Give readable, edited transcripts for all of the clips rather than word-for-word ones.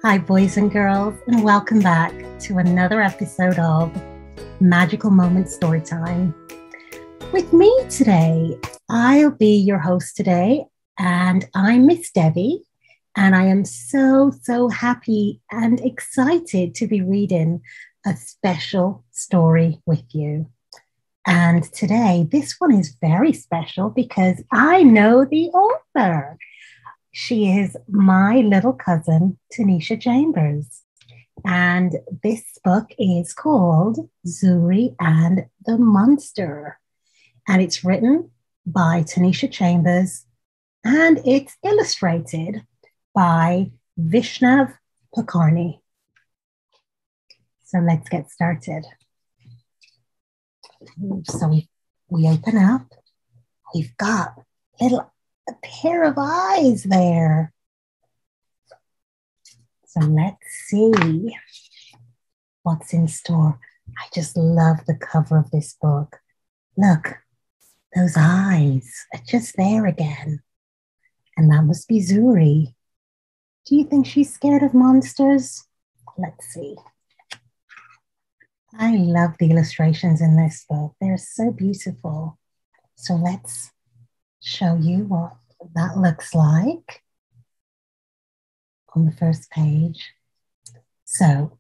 Hi, boys and girls, and welcome back to another episode of Magical Moments Storytime. With me today, I'll be your host today, and I'm Miss Debbie, and I am so happy and excited to be reading a special story with you. And today, this one is very special because I know the author. She is my little cousin, Tanisha Chambers. And this book is called Zuri and the Monster. And it's written by Tanisha Chambers and it's illustrated by Visnja Pokorni. So let's get started. So we open up. We've got a pair of eyes there. So let's see what's in store. I just love the cover of this book. Look, those eyes are just there again. And that must be Zuri. Do you think she's scared of monsters? Let's see. I love the illustrations in this book. They're so beautiful. So let's show you what that looks like on the first page. So,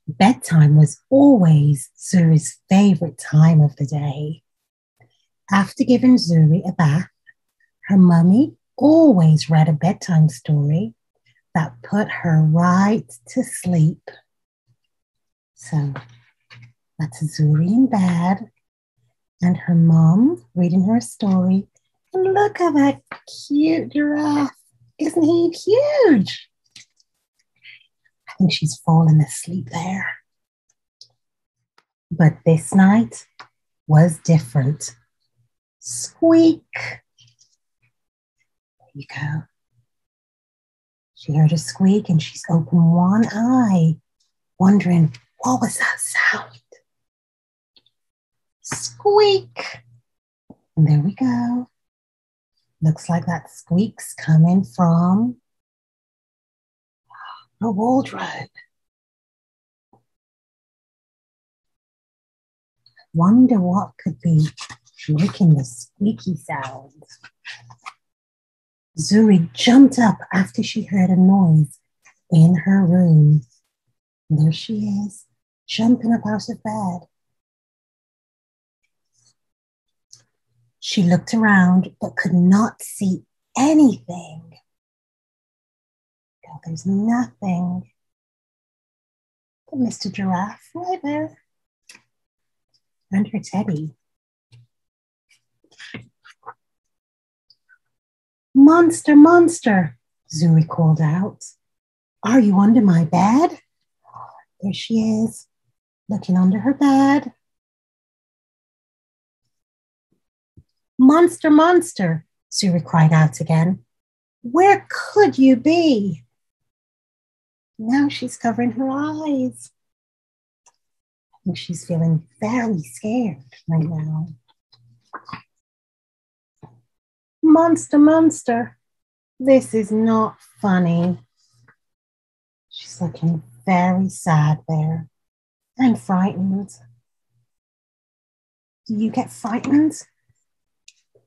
bedtime was always Zuri's favorite time of the day. After giving Zuri a bath, her mummy always read a bedtime story that put her right to sleep. So, that's Zuri in bed and her mom reading her a story. And look at that cute giraffe. Isn't he huge? I think she's fallen asleep there. But this night was different. Squeak. There you go. She heard a squeak and she's opened one eye, wondering, what was that sound? Squeak. And there we go. Looks like that squeak's coming from a wardrobe. Wonder what could be making the squeaky sound. Zuri jumped up after she heard a noise in her room. And there she is, jumping up out of bed. She looked around but could not see anything. God, there's nothing. But Mr. Giraffe right there. And her teddy. Monster, monster, Zuri called out. Are you under my bed? There she is, looking under her bed. Monster, monster, Zuri cried out again. Where could you be? Now she's covering her eyes. I think she's feeling very scared right now. Monster, monster, this is not funny. She's looking very sad there and frightened. Do you get frightened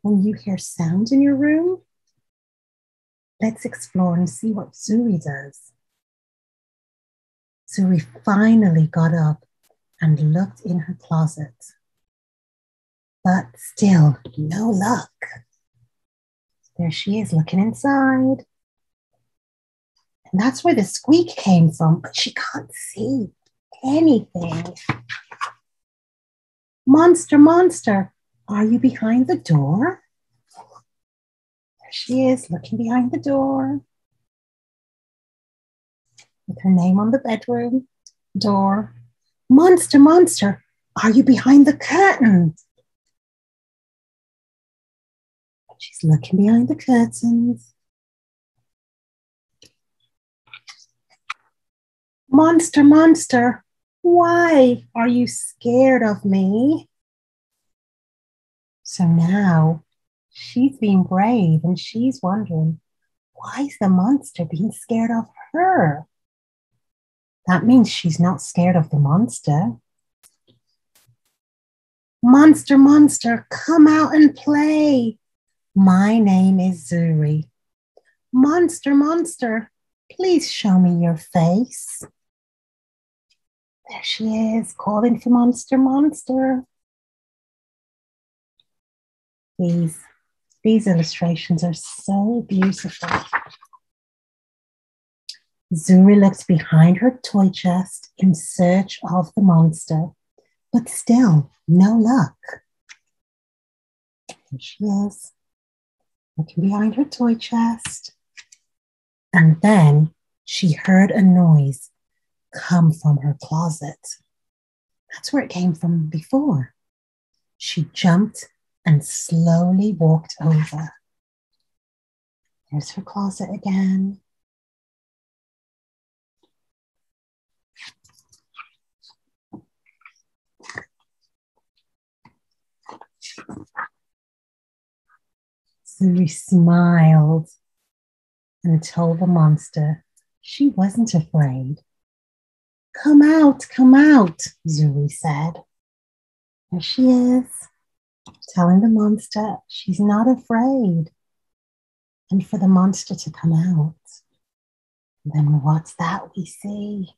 when you hear sounds in your room? Let's explore and see what Zuri does. Zuri finally got up and looked in her closet. But still, no luck. There she is looking inside. And that's where the squeak came from, but she can't see anything. Monster, monster, are you behind the door? There she is, looking behind the door. With her name on the bedroom door. Monster, monster, are you behind the curtain? She's looking behind the curtains. Monster, monster, why are you scared of me? So now she's being brave and she's wondering, why is the monster being scared of her? That means she's not scared of the monster. Monster, monster, come out and play. My name is Zuri. Monster, monster, please show me your face. There she is, calling for monster, monster. These illustrations are so beautiful. Zuri looked behind her toy chest in search of the monster, but still no luck. There she is, looking behind her toy chest. And then she heard a noise come from her closet. That's where it came from before. She jumped and slowly walked over. There's her closet again. Zuri smiled and told the monster she wasn't afraid. Come out, Zuri said. There she is, telling the monster she's not afraid. And for the monster to come out. Then what's that we see?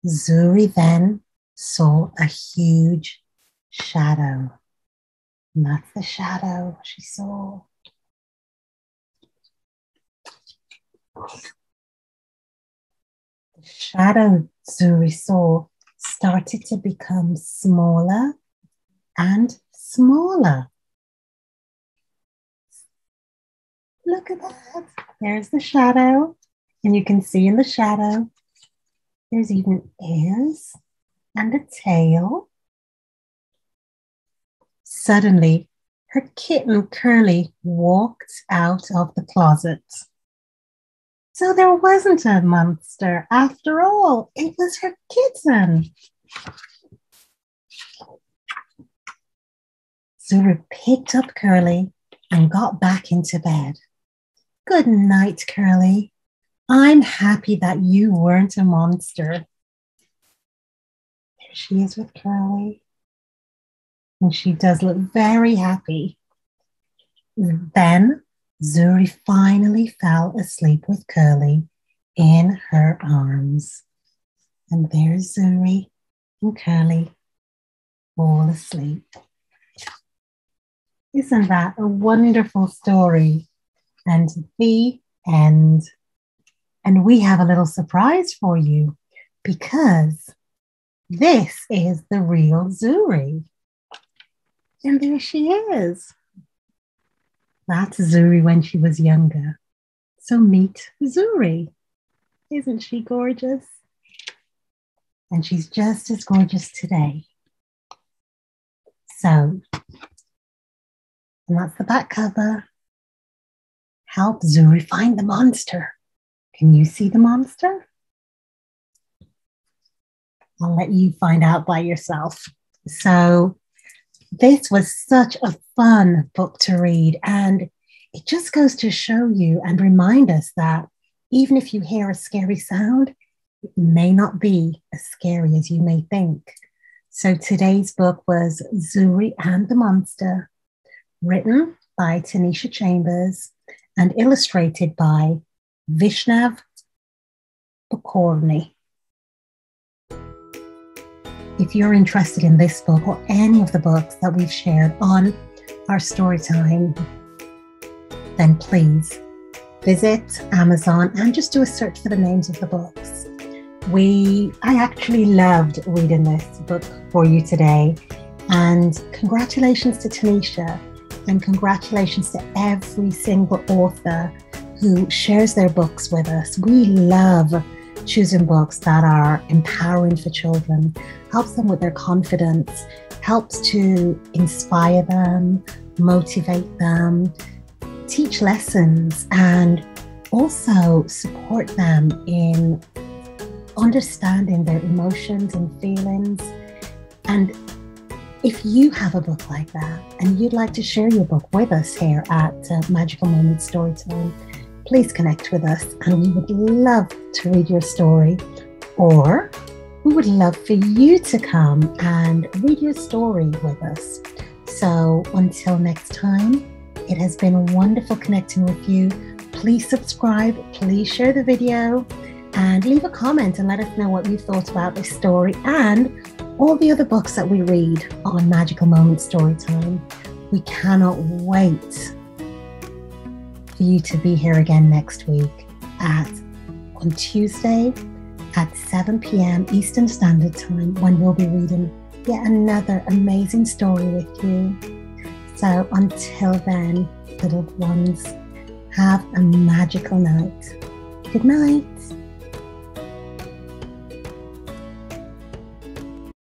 Zuri then saw a huge shadow. And that's the shadow she saw. The shadow Zuri saw started to become smaller and smaller. Look at that. There's the shadow. And you can see in the shadow, there's even ears and a tail. Suddenly, her kitten Curly walked out of the closet. So there wasn't a monster after all. It was her kitten. Zuri picked up Curly and got back into bed. Good night, Curly. I'm happy that you weren't a monster. There she is with Curly. And she does look very happy. Then Zuri finally fell asleep with Curly in her arms. And there's Zuri and Curly all asleep. Isn't that a wonderful story? And the end. And we have a little surprise for you because this is the real Zuri. And there she is. That's Zuri when she was younger. So meet Zuri. Isn't she gorgeous? And she's just as gorgeous today. So, and that's the back cover. Help Zuri find the monster. Can you see the monster? I'll let you find out by yourself. So, this was such a fun book to read, and it just goes to show you and remind us that even if you hear a scary sound, it may not be as scary as you may think. So today's book was Zuri and the Monster, written by Tanisha Chambers and illustrated by Visnja Pokorni. If you're interested in this book or any of the books that we've shared on our story time, then please visit Amazon and just do a search for the names of the books. I actually loved reading this book for you today. And congratulations to Tanisha, and congratulations to every single author who shares their books with us. We love choosing books that are empowering for children, helps them with their confidence, helps to inspire them, motivate them, teach lessons, and also support them in understanding their emotions and feelings. And if you have a book like that and you'd like to share your book with us here at Magical Moments Storytime, please connect with us, and we would love to read your story, or we would love for you to come and read your story with us. So until next time, it has been wonderful connecting with you. Please subscribe, please share the video, and leave a comment and let us know what you thought about this story and all the other books that we read on Magical Moments Storytime. We cannot wait for you to be here again next week on Tuesday at 7 p.m. Eastern Standard Time, when we'll be reading yet another amazing story with you. So until then, little ones, have a magical night. Good night.